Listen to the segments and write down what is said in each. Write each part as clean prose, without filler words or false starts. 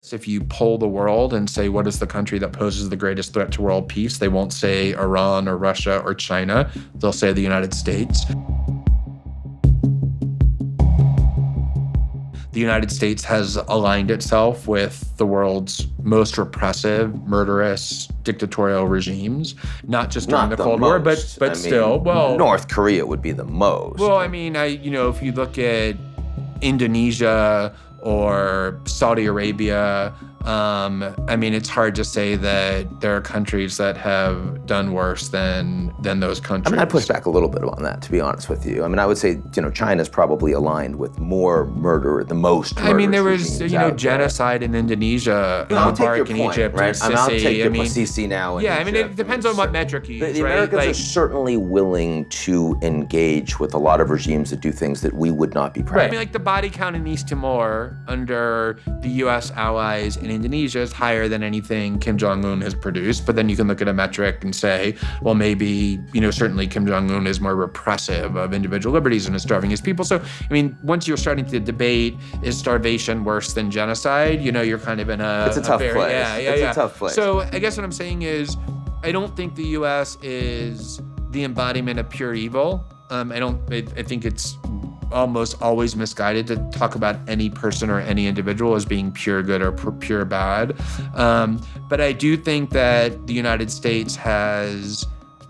If you poll the world and say, what is the country that poses the greatest threat to world peace? They won't say Iran or Russia or China. They'll say the United States. The United States has aligned itself with the world's most repressive, murderous, dictatorial regimes, not just during the Cold War, but still. Well, North Korea would be the most. Well, I mean, if you look at Indonesia or Saudi Arabia, it's hard to say that there are countries that have done worse than those countries. I'd push back a little bit on that, to be honest with you. I would say, China's probably aligned with more murder, the most murderous there was, genocide in Indonesia, Mubarak in Egypt, right? Sisi. I'll take your Sisi now. It depends on what metric you use, the right? Americans are certainly willing to engage with a lot of regimes that do things that we would not be proud of. Right. The body count in East Timor under the U.S. allies in Indonesia is higher than anything Kim Jong-un has produced. But then you can look at a metric and say, well, maybe, certainly Kim Jong-un is more repressive of individual liberties and is starving his people. So, once you're starting to debate, is starvation worse than genocide? You're kind of in It's a tough place. It's a tough place. So I guess what I'm saying is, I don't think the U.S. is the embodiment of pure evil. I think it's almost always misguided to talk about any person or any individual as being pure good or pure bad. But I do think that the United States has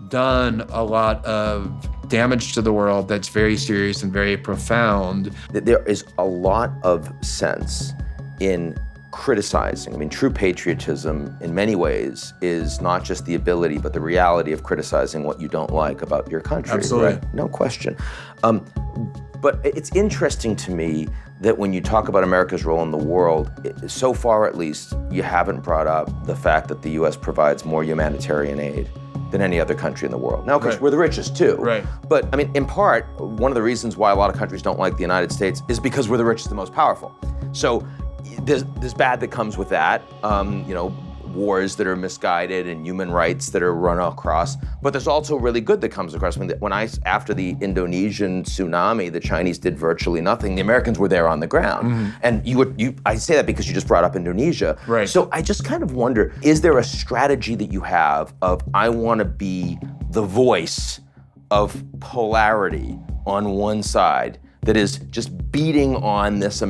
done a lot of damage to the world that's very serious and very profound. There is a lot of sense in criticizing. True patriotism in many ways is not just the ability, but the reality of criticizing what you don't like about your country. Absolutely. Right? No question. But it's interesting to me that when you talk about America's role in the world, so far at least, you haven't brought up the fact that the U.S. provides more humanitarian aid than any other country in the world. Now, of course, we're the richest too. Right. But in part, one of the reasons why a lot of countries don't like the United States is because we're the richest and most powerful. So there's bad that comes with that. Wars that are misguided and human rights that are run across. But there's also really good that comes across. After the Indonesian tsunami, the Chinese did virtually nothing. The Americans were there on the ground. Mm-hmm. And I say that because you just brought up Indonesia. Right. So I just kind of wonder, is there a strategy that you have of, I want to be the voice of polarity on one side that is just beating on this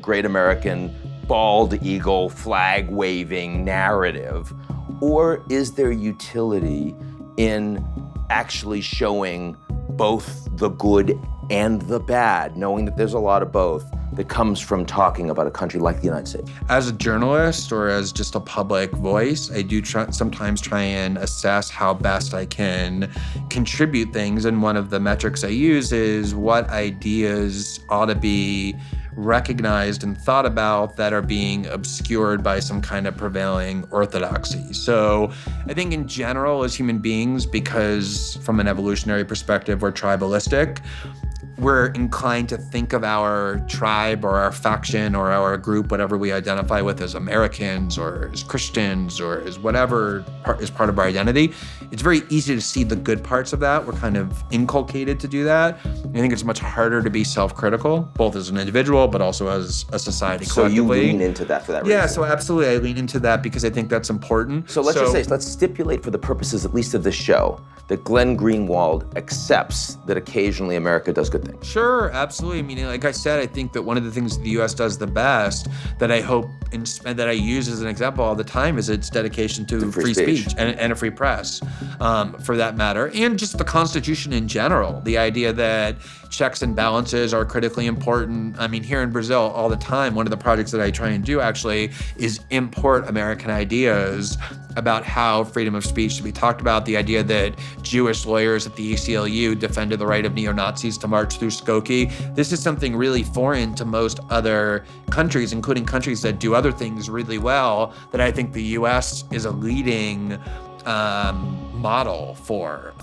great American bald eagle flag waving narrative? Or is there utility in actually showing both the good and the bad, knowing that there's a lot of both that comes from talking about a country like the United States? As a journalist or as just a public voice, I do sometimes try and assess how best I can contribute things. And one of the metrics I use is what ideas ought to be recognized and thought about that are being obscured by some kind of prevailing orthodoxy. So I think in general, as human beings, because from an evolutionary perspective, we're tribalistic, we're inclined to think of our tribe or our faction or our group, whatever we identify with, as Americans or as Christians or as whatever is part of our identity. It's very easy to see the good parts of that. We're kind of inculcated to do that. I think it's much harder to be self-critical, both as an individual, but also as a society collectively. So you lean into that for that reason? Yeah, so absolutely. I lean into that because I think that's important. So let's stipulate for the purposes, at least of this show, that Glenn Greenwald accepts that occasionally America does good things. Sure, absolutely. Like I said, I think that one of the things the U.S. does the best that I hope and that I use as an example all the time is its dedication to free speech and a free press, for that matter, and just the Constitution in general. The idea that checks and balances are critically important. Here in Brazil all the time, one of the projects that I try and do actually is import American ideas about how freedom of speech should be talked about. The idea that Jewish lawyers at the ACLU defended the right of neo-Nazis to march through Skokie. This is something really foreign to most other countries, including countries that do other things really well, that I think the U.S. is a leading model for.